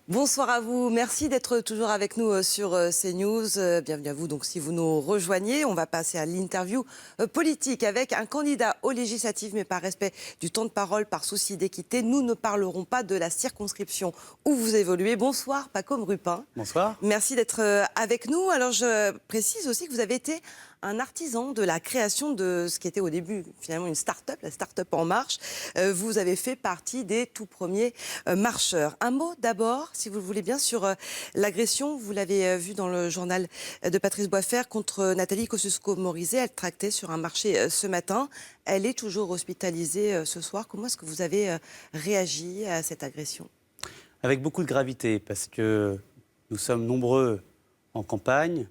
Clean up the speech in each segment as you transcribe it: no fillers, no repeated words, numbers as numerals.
Bonsoir à vous, merci d'être toujours avec nous sur CNews. Bienvenue à vous. Donc, si vous nous rejoignez, on va passer à l'interview politique avec un candidat aux législatives, mais par respect du temps de parole, par souci d'équité, nous ne parlerons pas de la circonscription où vous évoluez. Bonsoir, Pacôme Rupin. Bonsoir. Merci d'être avec nous. Alors, je précise aussi que vous avez été un artisan de la création de ce qui était au début finalement une start-up, la start-up En Marche. Vous avez fait partie des tout premiers marcheurs. Un mot d'abord, si vous le voulez bien, sur l'agression. Vous l'avez vu dans le journal de Patrice Boisfer contre Nathalie Kosciusko-Morizet. Elle tractait sur un marché ce matin. Elle est toujours hospitalisée ce soir. Comment est-ce que vous avez réagi à cette agression ? Avec beaucoup de gravité, parce que nous sommes nombreux en campagne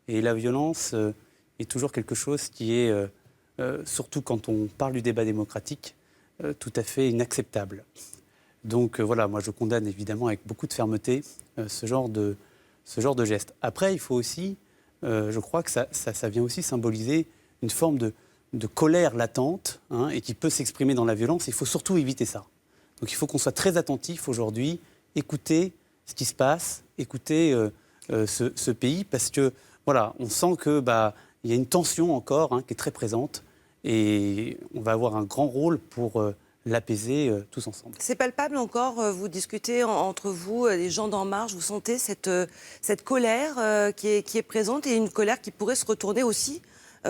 et la violence est toujours quelque chose qui est, surtout quand on parle du débat démocratique, tout à fait inacceptable. Donc voilà, moi je condamne évidemment avec beaucoup de fermeté ce genre de geste. Après, il faut aussi, je crois que ça vient aussi symboliser une forme de colère latente et qui peut s'exprimer dans la violence. Il faut surtout éviter ça. Donc il faut qu'on soit très attentif aujourd'hui, écouter ce qui se passe, écouter ce pays, parce que voilà, on sent que il y a une tension encore qui est très présente et on va avoir un grand rôle pour l'apaiser tous ensemble. C'est palpable encore, vous discutez entre vous, les gens d'En Marche, vous sentez cette colère qui est présente et une colère qui pourrait se retourner aussi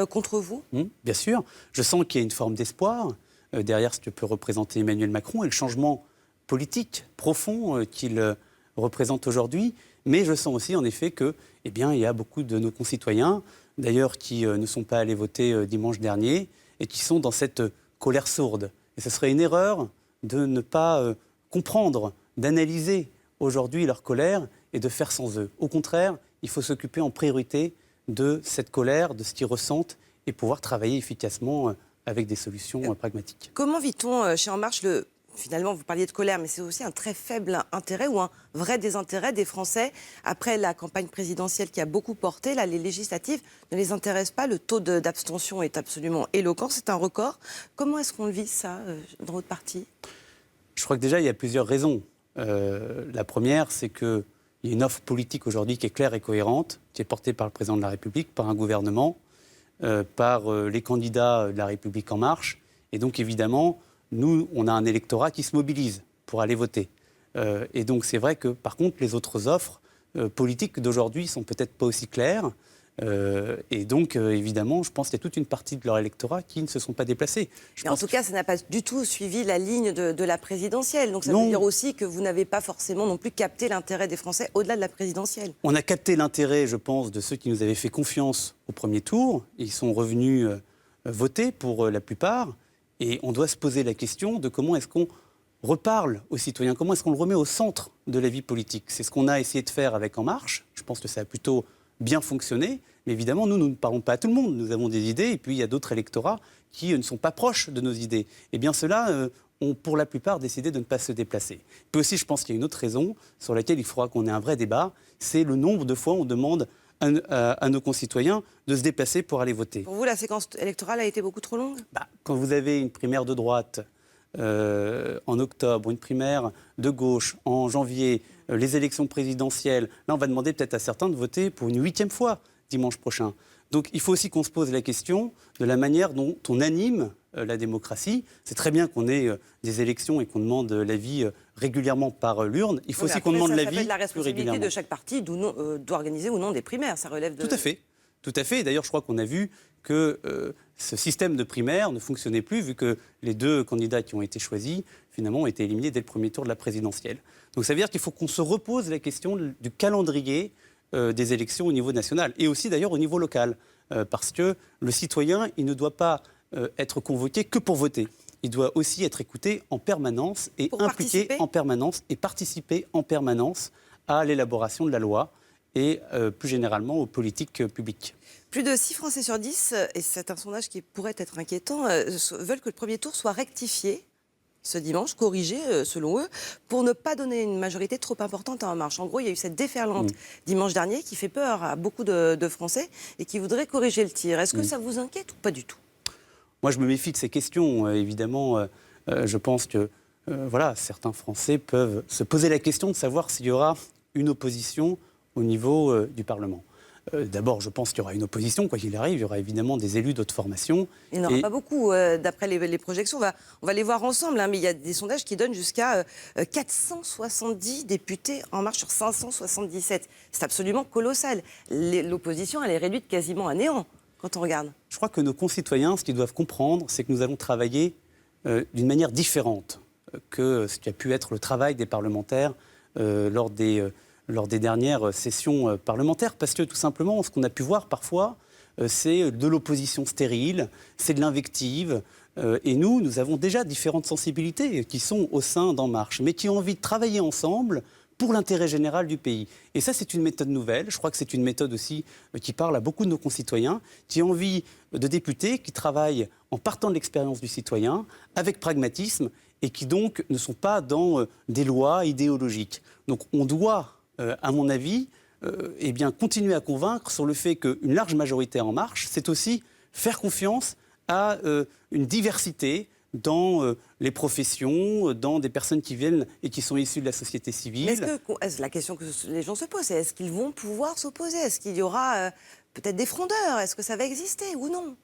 contre vous ? Bien sûr, je sens qu'il y a une forme d'espoir derrière ce que peut représenter Emmanuel Macron et le changement politique profond qu'il représente aujourd'hui. Mais je sens aussi en effet que, il y a beaucoup de nos concitoyens, d'ailleurs, qui ne sont pas allés voter dimanche dernier et qui sont dans cette colère sourde. Et ce serait une erreur de ne pas comprendre, d'analyser aujourd'hui leur colère et de faire sans eux. Au contraire, il faut s'occuper en priorité de cette colère, de ce qu'ils ressentent et pouvoir travailler efficacement avec des solutions pragmatiques. Comment vit-on chez En Marche Finalement, vous parliez de colère, mais c'est aussi un très faible intérêt ou un vrai désintérêt des Français. Après la campagne présidentielle qui a beaucoup porté, là, les législatives ne les intéressent pas. Le taux d'abstention est absolument éloquent, c'est un record. Comment est-ce qu'on vit ça dans votre parti ? Je crois que déjà, il y a plusieurs raisons. La première, c'est qu'il y a une offre politique aujourd'hui qui est claire et cohérente, qui est portée par le président de la République, par un gouvernement, par les candidats de la République En Marche. Et donc, évidemment, nous, on a un électorat qui se mobilise pour aller voter. Et donc, c'est vrai que, par contre, les autres offres politiques d'aujourd'hui sont peut-être pas aussi claires. Et donc, évidemment, je pense qu'il y a toute une partie de leur électorat qui ne se sont pas déplacés. En tout cas, ça n'a pas du tout suivi la ligne de la présidentielle. Donc ça veut dire aussi que vous n'avez pas forcément non plus capté l'intérêt des Français au-delà de la présidentielle. On a capté l'intérêt, je pense, de ceux qui nous avaient fait confiance au premier tour. Ils sont revenus voter pour la plupart. Et on doit se poser la question de comment est-ce qu'on reparle aux citoyens, comment est-ce qu'on le remet au centre de la vie politique. C'est ce qu'on a essayé de faire avec En Marche. Je pense que ça a plutôt bien fonctionné. Mais évidemment, nous ne parlons pas à tout le monde. Nous avons des idées et puis il y a d'autres électorats qui ne sont pas proches de nos idées. Et bien ceux-là ont pour la plupart décidé de ne pas se déplacer. Puis aussi, je pense qu'il y a une autre raison sur laquelle il faudra qu'on ait un vrai débat. C'est le nombre de fois où on demande à nos concitoyens de se déplacer pour aller voter. Pour vous, la séquence électorale a été beaucoup trop longue ? Quand vous avez une primaire de droite en octobre, une primaire de gauche en janvier, les élections présidentielles, là on va demander peut-être à certains de voter pour une 8e fois dimanche prochain. Donc il faut aussi qu'on se pose la question de la manière dont on anime la démocratie. C'est très bien qu'on ait des élections et qu'on demande l'avis régulièrement par l'urne. Il faut aussi qu'on demande l'avis plus régulièrement. Ça fait de la responsabilité de chaque parti d'organiser ou non des primaires. Ça relève de... Tout à fait. Tout à fait. Et d'ailleurs, je crois qu'on a vu que ce système de primaire ne fonctionnait plus, vu que les deux candidats qui ont été choisis, finalement, ont été éliminés dès le premier tour de la présidentielle. Donc ça veut dire qu'il faut qu'on se repose la question du calendrier des élections au niveau national et aussi d'ailleurs au niveau local. Parce que le citoyen, il ne doit pas être convoqué que pour voter. Il doit aussi être écouté en permanence et impliqué en permanence et participer en permanence à l'élaboration de la loi et plus généralement aux politiques publiques. Plus de 6 Français sur 10, et c'est un sondage qui pourrait être inquiétant, veulent que le premier tour soit rectifié ce dimanche, corrigé selon eux, pour ne pas donner une majorité trop importante à En Marche. En gros, il y a eu cette déferlante dimanche dernier qui fait peur à beaucoup de Français et qui voudraient corriger le tir. Est-ce que ça vous inquiète ou pas du tout ? Moi, je me méfie de ces questions. Évidemment, je pense que voilà, certains Français peuvent se poser la question de savoir s'il y aura une opposition au niveau du Parlement. D'abord, je pense qu'il y aura une opposition, quoi qu'il arrive. Il y aura évidemment des élus d'autres formations. Il n'y en aura pas beaucoup, d'après les projections. On va les voir ensemble, hein, mais il y a des sondages qui donnent jusqu'à 470 députés En Marche sur 577. C'est absolument colossal. L'opposition, elle est réduite quasiment à néant, quand on regarde. Je crois que nos concitoyens, ce qu'ils doivent comprendre, c'est que nous allons travailler d'une manière différente que ce qui a pu être le travail des parlementaires lors des dernières sessions parlementaires. Parce que tout simplement, ce qu'on a pu voir parfois, c'est de l'opposition stérile, c'est de l'invective. Et nous avons déjà différentes sensibilités qui sont au sein d'En Marche, mais qui ont envie de travailler ensemble pour l'intérêt général du pays. Et ça, c'est une méthode nouvelle. Je crois que c'est une méthode aussi qui parle à beaucoup de nos concitoyens, qui ont envie de députés qui travaillent en partant de l'expérience du citoyen, avec pragmatisme, et qui donc ne sont pas dans des lois idéologiques. Donc on doit, à mon avis, eh bien, continuer à convaincre sur le fait qu'une large majorité En Marche, c'est aussi faire confiance à une diversité dans les professions, dans des personnes qui viennent et qui sont issues de la société civile. La question que les gens se posent, c'est est-ce qu'ils vont pouvoir s'opposer? Est-ce qu'il y aura peut-être des frondeurs? Est-ce que ça va exister ou non?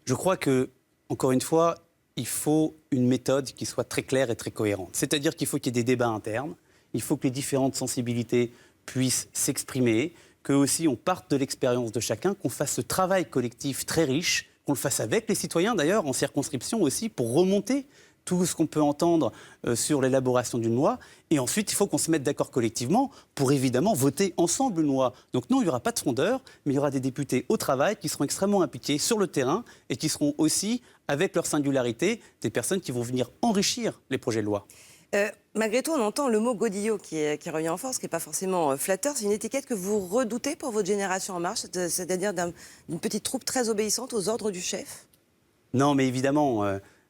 Je crois que, encore une fois, il faut une méthode qui soit très claire et très cohérente. C'est-à-dire qu'il faut qu'il y ait des débats internes, il faut que les différentes sensibilités puissent s'exprimer, que aussi on parte de l'expérience de chacun, qu'on fasse ce travail collectif très riche, qu'on le fasse avec les citoyens d'ailleurs, en circonscription aussi, pour remonter tout ce qu'on peut entendre sur l'élaboration d'une loi. Et ensuite, il faut qu'on se mette d'accord collectivement pour évidemment voter ensemble une loi. Donc non, il n'y aura pas de frondeurs, mais il y aura des députés au travail qui seront extrêmement impliqués sur le terrain et qui seront aussi, avec leur singularité, des personnes qui vont venir enrichir les projets de loi. Malgré tout, on entend le mot godillot qui revient en force, qui n'est pas forcément flatteur. C'est une étiquette que vous redoutez pour votre génération En Marche, c'est-à-dire d'une petite troupe très obéissante aux ordres du chef? Non, mais évidemment,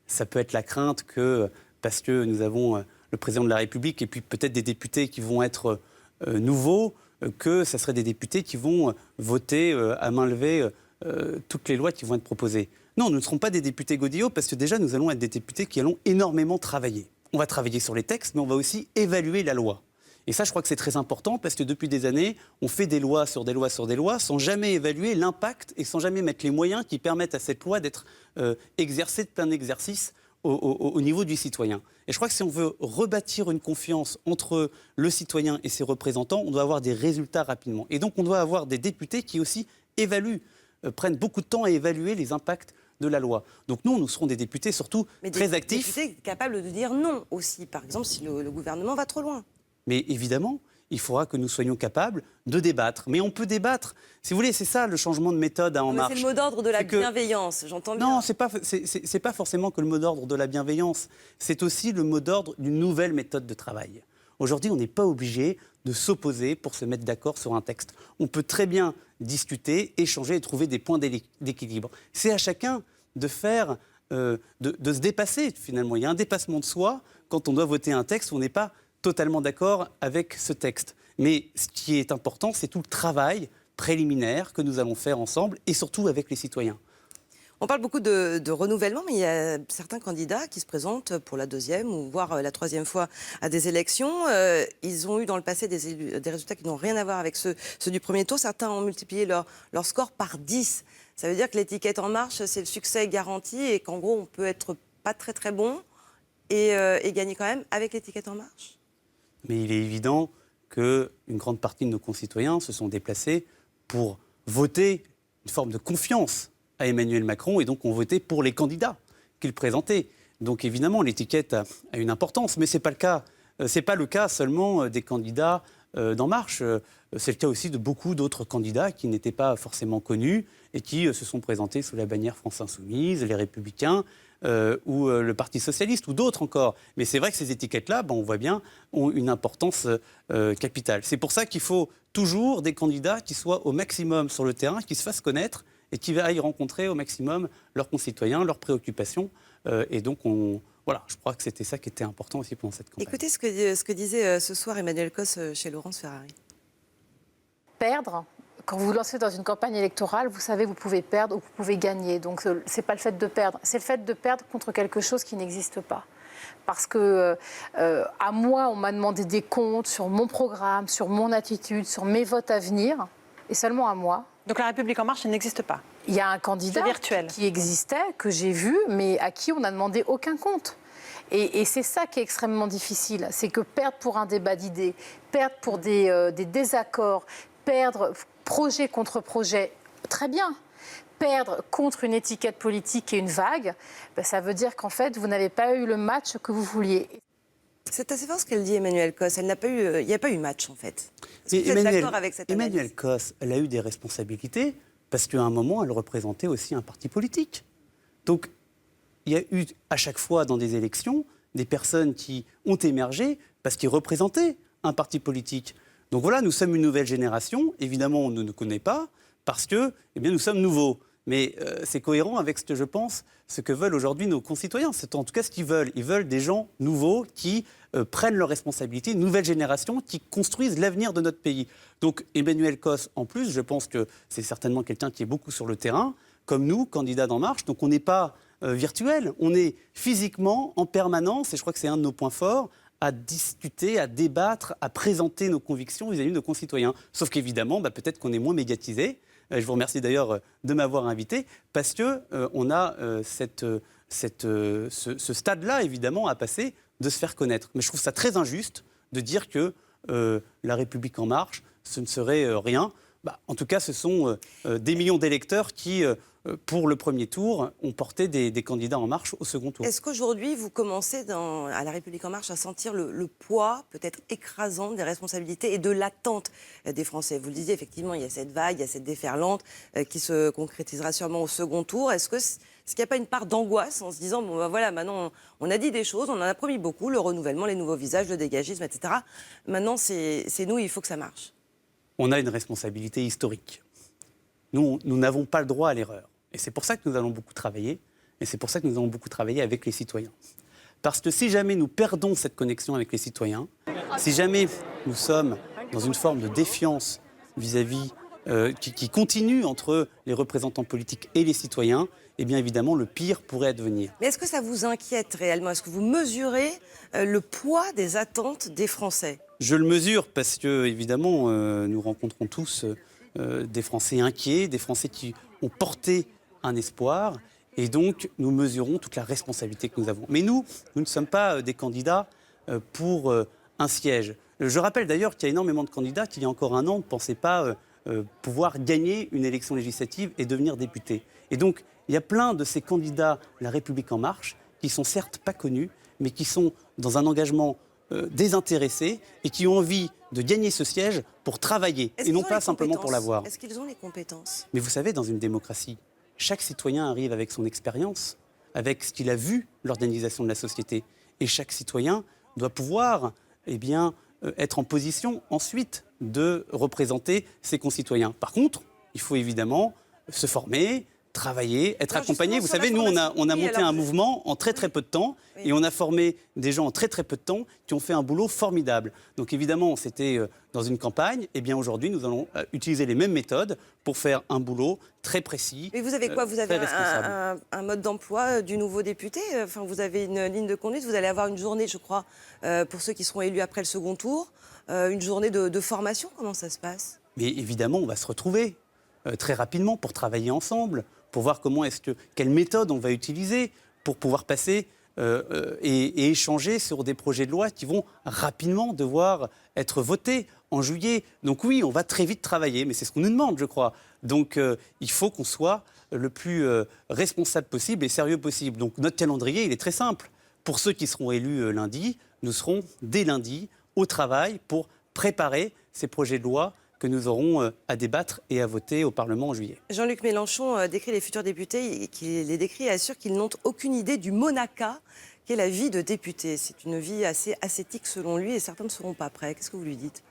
ça peut être la crainte que, parce que nous avons le président de la République et puis peut-être des députés qui vont être nouveaux, que ce seraient des députés qui vont voter à main levée toutes les lois qui vont être proposées. Non, nous ne serons pas des députés godillots parce que déjà, nous allons être des députés qui allons énormément travailler. On va travailler sur les textes, mais on va aussi évaluer la loi. Et ça, je crois que c'est très important parce que depuis des années, on fait des lois sur des lois sur des lois sans jamais évaluer l'impact et sans jamais mettre les moyens qui permettent à cette loi d'être exercée de plein exercice au niveau du citoyen. Et je crois que si on veut rebâtir une confiance entre le citoyen et ses représentants, on doit avoir des résultats rapidement. Et donc, on doit avoir des députés qui aussi évaluent, prennent beaucoup de temps à évaluer les impacts de la loi. Donc nous serons des députés surtout très actifs. Des députés capables de dire non aussi, par exemple, si le gouvernement va trop loin. Mais évidemment, il faudra que nous soyons capables de débattre. Mais on peut débattre. Si vous voulez, c'est ça le changement de méthode à En Marche. C'est le mot d'ordre de la bienveillance, j'entends bien. Non, c'est pas forcément que le mot d'ordre de la bienveillance. C'est aussi le mot d'ordre d'une nouvelle méthode de travail. Aujourd'hui, on n'est pas obligé de s'opposer pour se mettre d'accord sur un texte. On peut très bien discuter, échanger et trouver des points d'équilibre. C'est à chacun de faire, de se dépasser finalement. Il y a un dépassement de soi quand on doit voter un texte où on n'est pas totalement d'accord avec ce texte. Mais ce qui est important, c'est tout le travail préliminaire que nous allons faire ensemble et surtout avec les citoyens. On parle beaucoup de renouvellement, mais il y a certains candidats qui se présentent pour la deuxième ou voire la troisième fois à des élections. Ils ont eu dans le passé des résultats qui n'ont rien à voir avec ceux du premier tour. Certains ont multiplié leur score par 10. Ça veut dire que l'étiquette En Marche, c'est le succès garanti et qu'en gros, on peut être pas très très bon et gagner quand même avec l'étiquette En Marche. Mais il est évident qu'une grande partie de nos concitoyens se sont déplacés pour voter une forme de confiance à Emmanuel Macron et donc ont voté pour les candidats qu'il présentait. Donc évidemment, l'étiquette a une importance, mais ce n'est pas le cas. C'est pas le cas seulement des candidats d'En Marche. C'est le cas aussi de beaucoup d'autres candidats qui n'étaient pas forcément connus et qui se sont présentés sous la bannière France Insoumise, les Républicains ou le Parti Socialiste ou d'autres encore. Mais c'est vrai que ces étiquettes-là, on voit bien, ont une importance capitale. C'est pour ça qu'il faut toujours des candidats qui soient au maximum sur le terrain, qui se fassent connaître et qui aillent rencontrer au maximum leurs concitoyens, leurs préoccupations. Et donc, voilà, je crois que c'était ça qui était important aussi pendant cette campagne. Écoutez ce que disait ce soir Emmanuel Cos chez Laurence Ferrari. Perdre, quand vous vous lancez dans une campagne électorale, vous savez, vous pouvez perdre ou vous pouvez gagner. Donc, ce n'est pas le fait de perdre, c'est le fait de perdre contre quelque chose qui n'existe pas. Parce que à moi, on m'a demandé des comptes sur mon programme, sur mon attitude, sur mes votes à venir, et seulement à moi. Donc la République en marche, elle n'existe pas. Il y a un candidat qui existait, que j'ai vu, mais à qui on n'a demandé aucun compte. Et c'est ça qui est extrêmement difficile, c'est que perdre pour un débat d'idées, perdre pour des désaccords, perdre projet contre projet, très bien. Perdre contre une étiquette politique et une vague, ben ça veut dire qu'en fait, vous n'avez pas eu le match que vous vouliez. C'est assez fort ce qu'elle dit, Emmanuelle Cos. Il n'y a pas eu match, en fait. Est-ce que vous êtes d'accord avec cette analyse ? Emmanuelle Cos, elle a eu des responsabilités parce qu'à un moment, elle représentait aussi un parti politique. Donc, il y a eu à chaque fois dans des élections des personnes qui ont émergé parce qu'ils représentaient un parti politique. Donc voilà, nous sommes une nouvelle génération. Évidemment, on ne nous connaît pas parce que nous sommes nouveaux. Mais c'est cohérent avec ce que je pense, ce que veulent aujourd'hui nos concitoyens. C'est en tout cas ce qu'ils veulent. Ils veulent des gens nouveaux qui prennent leurs responsabilités, une nouvelle génération qui construisent l'avenir de notre pays. Donc Emmanuelle Cos, en plus, je pense que c'est certainement quelqu'un qui est beaucoup sur le terrain, comme nous, candidats d'En Marche. Donc on n'est pas virtuel, on est physiquement en permanence, et je crois que c'est un de nos points forts, à discuter, à débattre, à présenter nos convictions vis-à-vis de nos concitoyens. Sauf qu'évidemment, peut-être qu'on est moins médiatisé. Je vous remercie d'ailleurs de m'avoir invité, parce qu'on a ce stade-là, évidemment, à passer, de se faire connaître. Mais je trouve ça très injuste de dire que La République En Marche, ce ne serait rien. En tout cas, ce sont des millions d'électeurs qui, pour le premier tour, ont porté des candidats En Marche au second tour. Est-ce qu'aujourd'hui, vous commencez à La République En Marche à sentir le poids peut-être écrasant des responsabilités et de l'attente des Français ? Vous le disiez, effectivement, il y a cette vague, il y a cette déferlante qui se concrétisera sûrement au second tour. Est-ce qu'il n'y a pas une part d'angoisse en se disant, voilà, maintenant, on a dit des choses, on en a promis beaucoup, le renouvellement, les nouveaux visages, le dégagisme, etc. Maintenant, c'est nous, il faut que ça marche. On a une responsabilité historique. Nous n'avons pas le droit à l'erreur. Et c'est pour ça que nous allons beaucoup travailler. Et c'est pour ça que nous allons beaucoup travailler avec les citoyens. Parce que si jamais nous perdons cette connexion avec les citoyens, si jamais nous sommes dans une forme de défiance vis-à-vis qui continue entre les représentants politiques et les citoyens, eh bien évidemment, le pire pourrait advenir. Mais est-ce que ça vous inquiète réellement ? Est-ce que vous mesurez le poids des attentes des Français ? Je le mesure parce que, évidemment, nous rencontrons tous des Français inquiets, des Français qui ont porté un espoir. Et donc, nous mesurons toute la responsabilité que nous avons. Mais nous ne sommes pas des candidats pour un siège. Je rappelle d'ailleurs qu'il y a énormément de candidats qui, il y a encore un an, ne pensaient pas pouvoir gagner une élection législative et devenir député. Et donc, il y a plein de ces candidats La République En Marche qui sont certes pas connus, mais qui sont dans un engagement désintéressés et qui ont envie de gagner ce siège pour travailler et non pas simplement pour l'avoir. Est-ce qu'ils ont les compétences ? Mais vous savez, dans une démocratie, chaque citoyen arrive avec son expérience, avec ce qu'il a vu l'organisation de la société. Et chaque citoyen doit pouvoir être en position ensuite de représenter ses concitoyens. Par contre, il faut évidemment se former, travailler, être accompagné. Vous savez, nous, on a monté un mouvement en très très peu de temps et on a formé des gens en très très peu de temps qui ont fait un boulot formidable. Donc évidemment, c'était dans une campagne. Et bien aujourd'hui, nous allons utiliser les mêmes méthodes pour faire un boulot très précis. Mais vous avez quoi ? Vous avez un mode d'emploi du nouveau député ? Enfin, vous avez une ligne de conduite. Vous allez avoir une journée, je crois, pour ceux qui seront élus après le second tour, une journée de formation. Comment ça se passe ? Mais évidemment, on va se retrouver très rapidement pour travailler ensemble, pour voir quelle méthode on va utiliser pour pouvoir passer et échanger sur des projets de loi qui vont rapidement devoir être votés en juillet. Donc oui, on va très vite travailler, mais c'est ce qu'on nous demande, je crois. Donc il faut qu'on soit le plus responsable possible et sérieux possible. Donc notre calendrier, il est très simple. Pour ceux qui seront élus lundi, nous serons dès lundi au travail pour préparer ces projets de loi que nous aurons à débattre et à voter au Parlement en juillet. Jean-Luc Mélenchon décrit les futurs députés, et qui les décrit et assure qu'ils n'ont aucune idée du monaca qu'est la vie de député. C'est une vie assez ascétique selon lui et certains ne seront pas prêts. Qu'est-ce que vous lui dites ?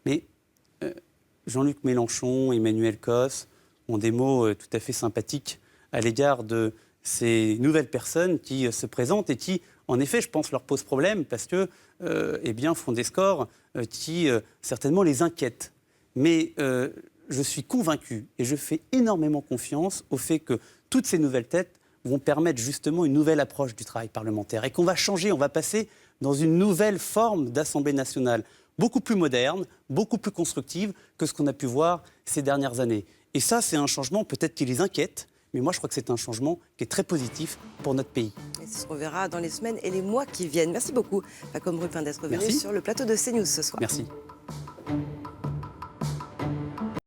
Mais Jean-Luc Mélenchon, Emmanuelle Cos ont des mots tout à fait sympathiques à l'égard de ces nouvelles personnes qui se présentent et qui, en effet, je pense, leur posent problème parce que font des scores qui certainement les inquiètent. Mais je suis convaincu et je fais énormément confiance au fait que toutes ces nouvelles têtes vont permettre justement une nouvelle approche du travail parlementaire et qu'on va changer, on va passer dans une nouvelle forme d'Assemblée nationale, beaucoup plus moderne, beaucoup plus constructive que ce qu'on a pu voir ces dernières années. Et ça, c'est un changement peut-être qui les inquiète, mais moi je crois que c'est un changement qui est très positif pour notre pays. Et ce qu'on verra dans les semaines et les mois qui viennent. Merci beaucoup, Pacôme Rupin, d'être venu Merci. sur le plateau de CNews ce soir. Merci.